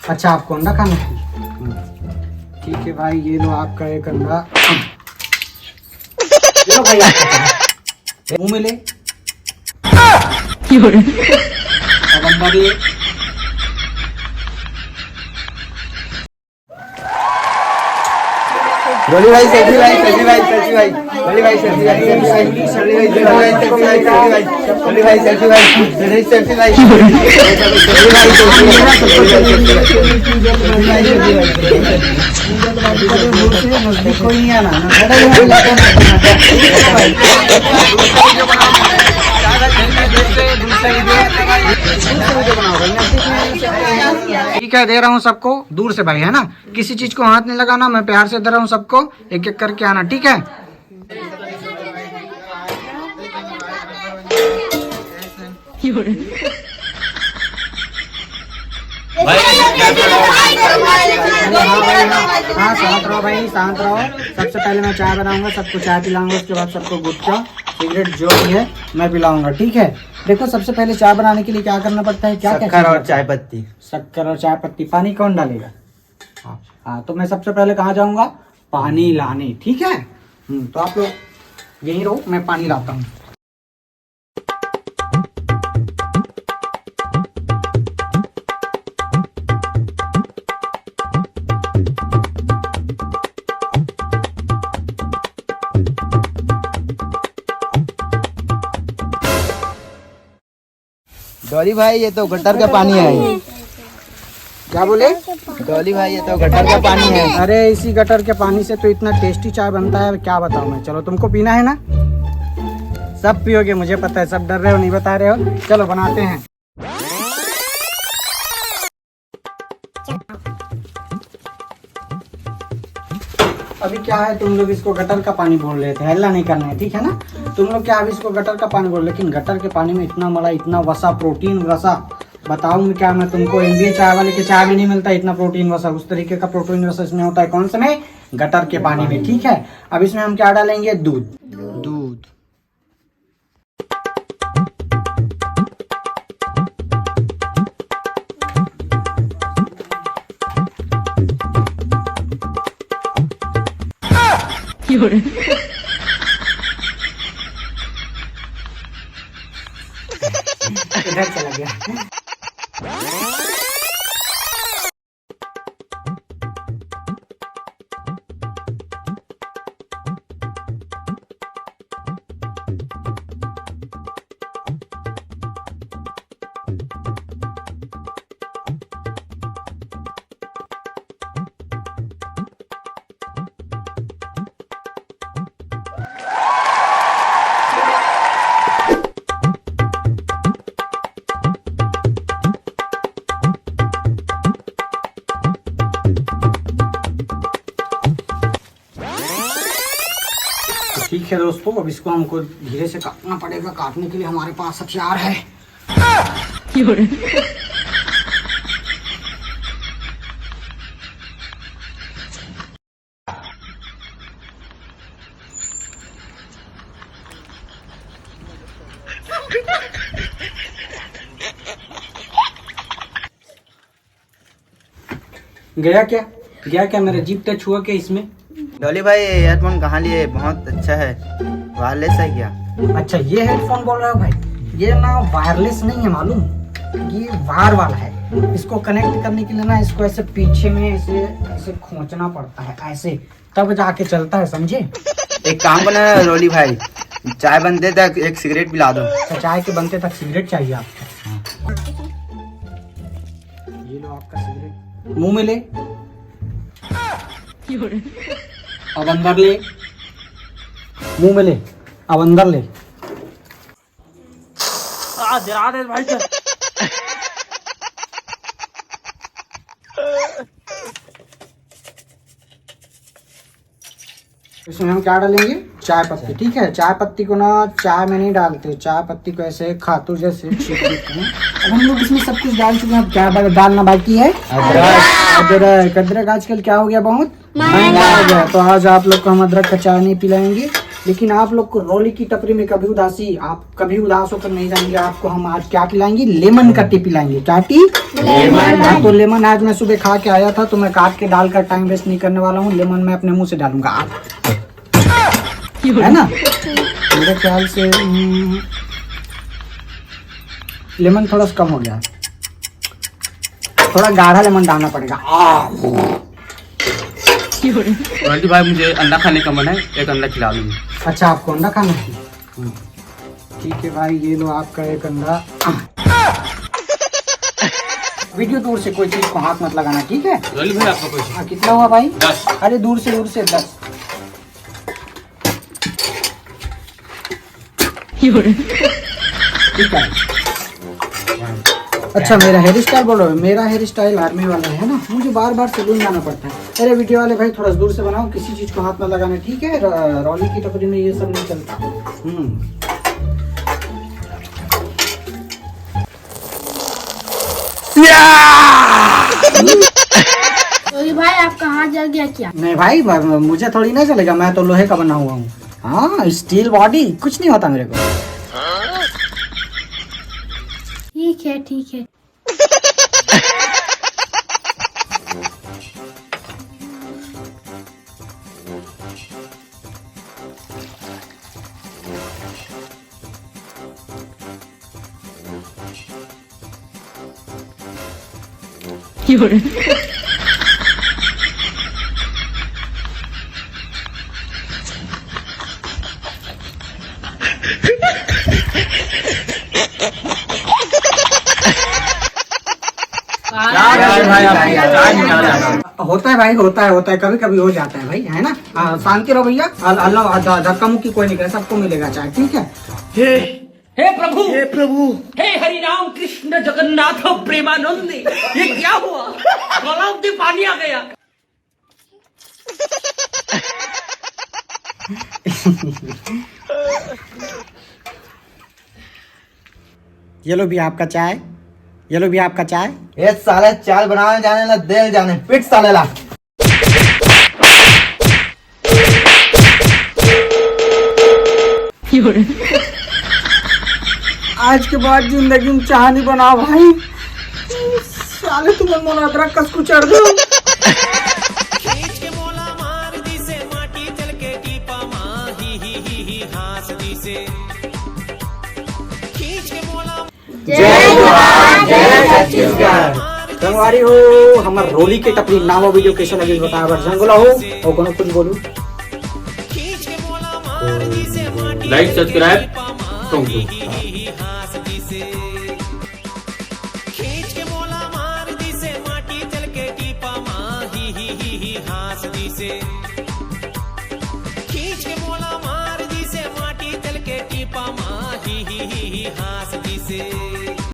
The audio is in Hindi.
अच्छा आपको अंडा खाना है? ठीक है भाई, ये लो आपका एक अंडा। लो भाई आपका मुंह में ले। अब अंदर ले। डॉली भाई सेल्फी भाई सेल्फी भाई सेल्फी भाई डॉली भाई सेल्फी भाई सेल्फी भाई डॉली भाई सेल्फी भाई डॉली भाई सेल्फी भाई सेल्फी भाई कोई नहीं आना। ठीक है, दे रहा हूँ सबको दूर से भाई, है ना? किसी चीज को हाथ नहीं लगाना, मैं प्यार से दे रहा हूँ सबको, एक एक करके आना, ठीक है? हाँ शांत रहो भाई, शांत रहो। सबसे पहले मैं चाय बनाऊंगा, सबको चाय पिलाऊंगा, उसके बाद सबको गुटखा सिगरेट जो भी है मैं पिलाऊंगा, ठीक है? देखो, सबसे पहले चाय बनाने के लिए क्या करना पड़ता है? क्या शक्कर और चाय पत्ती। शक्कर और चाय पत्ती। पानी कौन डालेगा? हाँ, तो मैं सबसे पहले कहाँ जाऊंगा? पानी लाने, ठीक है? तो आप लोग यहीं रहो, मैं पानी लाता हूँ। डॉली भाई ये तो गटर का पानी है। क्या बोले? डॉली भाई ये तो गटर का पानी है। अरे इसी गटर के पानी से तो इतना टेस्टी चाय बनता है, क्या बताऊं मैं। चलो, तुमको पीना है ना? सब पियोगे, मुझे पता है। सब डर रहे हो, नहीं बता रहे हो। चलो बनाते हैं। अभी क्या है, तुम लोग इसको गटर का पानी बोल रहे थे, हल्ला नहीं करना है, ठीक है ना? तुम लोग क्या अभी इसको गटर का पानी बोल, लेकिन गटर के पानी में इतना मलाई, इतना वसा, प्रोटीन वसा, बताऊं क्या मैं तुमको? एमबीए चाय वाले के चाय में नहीं मिलता इतना प्रोटीन वसा। उस तरीके का प्रोटीन वसा इसमें होता है। कौन से में? गटर के पानी में, ठीक है? अब इसमें हम क्या डालेंगे? दूध। दूध इधर चला गया। ठीक है दोस्तों, अब इसको हमको धीरे से काटना पड़ेगा। काटने के लिए हमारे पास हथियार है। गया क्या? गया क्या? मेरा जीप टच हुआ क्या इसमें? डॉली भाई हेडफोन कहाँ लिए? बहुत अच्छा है, वायरलेस है क्या? अच्छा, ये हेडफोन बोल रहे हो भाई? ये ना वायरलेस नहीं है, मालूम? ये वायर वाला है। इसको कनेक्ट करने के लिए ना इसको ऐसे पीछे में ऐसे ऐसे खींचना पड़ता है, ऐसे, तब जाके चलता है, समझे? एक काम करना डॉली भाई, चाय बनते तक एक सिगरेट पिला दो। तो चाय के बनते तक सिगरेट चाहिए आपको? ये लो आपका सिगरेट, मुंह में ले। अब अंदर ले, मुंह में ले, अब अंदर ले। जरा दे भाई। इसमें हम क्या डालेंगे? चाय पत्ती, ठीक है? चाय पत्ती को ना चाय में नहीं डालते, चाय पत्ती को ऐसे खातू जैसे छींट देते हैं। अब हम लोग इसमें सब कुछ डाल चुके हैं, अब क्या डालना बाकी है? अदरक। अदरक आजकल क्या हो गया? बहुत महंगा हो गया। तो आज आप लोग को हम अदरक का चाय नहीं पिलाएंगे, लेकिन आप लोग को रोली की टपरी में कभी उदासी, आप कभी उदास होकर नहीं जाएंगे। आपको हम आज क्या पिलाएंगे, लेमन का टी पिलाएंगे। क्या टी? लेमन। तो लेमन आज मैं सुबह खा के आया था, तो मैं काट के डालकर टाइम वेस्ट नहीं करने वाला हूँ। लेमन मैं अपने मुंह से डालूंगा, है ना। मेरे ख्याल से लेमन थोड़ा सा कम हो गया, थोड़ा गाढ़ा लेमन डालना पड़ेगा। रोली भाई मुझे अंडा खाने का मन है, एक अंडा खिला दूंगी। अच्छा, आपको अंडा खाना है? ठीक है भाई, ये लो आपका एक अंडा। वीडियो दूर से कोई चीज को हाथ मत लगाना, ठीक है? रोली भाई आपका कुछ हाँ, कितना हुआ भाई? 10। अरे दूर से 10। ठीक है। अच्छा, मेरा हेयर स्टाइल बोलो। मेरा हेयर स्टाइल आर्मी वाला है ना, मुझे बार बार सैलून जाना पड़ता है। अरे वीडियो वाले भाई थोड़ा दूर से बनाओ, किसी चीज को हाथ न लगाना, ठीक है? रोली की टपरी में ये सब नहीं चलता। तो भाई आप कहाँ जल गया क्या? नहीं भाई, मुझे थोड़ी नहीं चलेगा, मैं तो लोहे का बना हुआ हूँ। हाँ, स्टील बॉडी, कुछ नहीं होता मेरे को। ठीक है। होता है भाई, होता है, कभी कभी हो जाता है भाई, है ना। शांति रहो भैया, अल्लाह धक्का मुक्की कोई नहीं करे, सबको मिलेगा चाय, ठीक है? हे प्रभु हे हरि राम कृष्ण जगन्नाथ प्रेमानंद, ये क्या हुआ? तालाब में पानी आ गया। ये लो भी आपका चाय, ये लो भी आपका चाय। ये साले चाय बनाने जाने ला देल जाने पिट साले ला। आज के बाद जिंदगी में चाह नहीं बना भाई। साले तुम्हें मन अदरक कस कुचड़ दो। संगवारी हो हमार रोली के टपरी नाम वीडियो कैसे लगे बताया, अगर जंगला हो और कोनो कुछ बोलू। लाइक सब्सक्राइब मार दी से माटी चल के टीपा माँ ही हास दी से।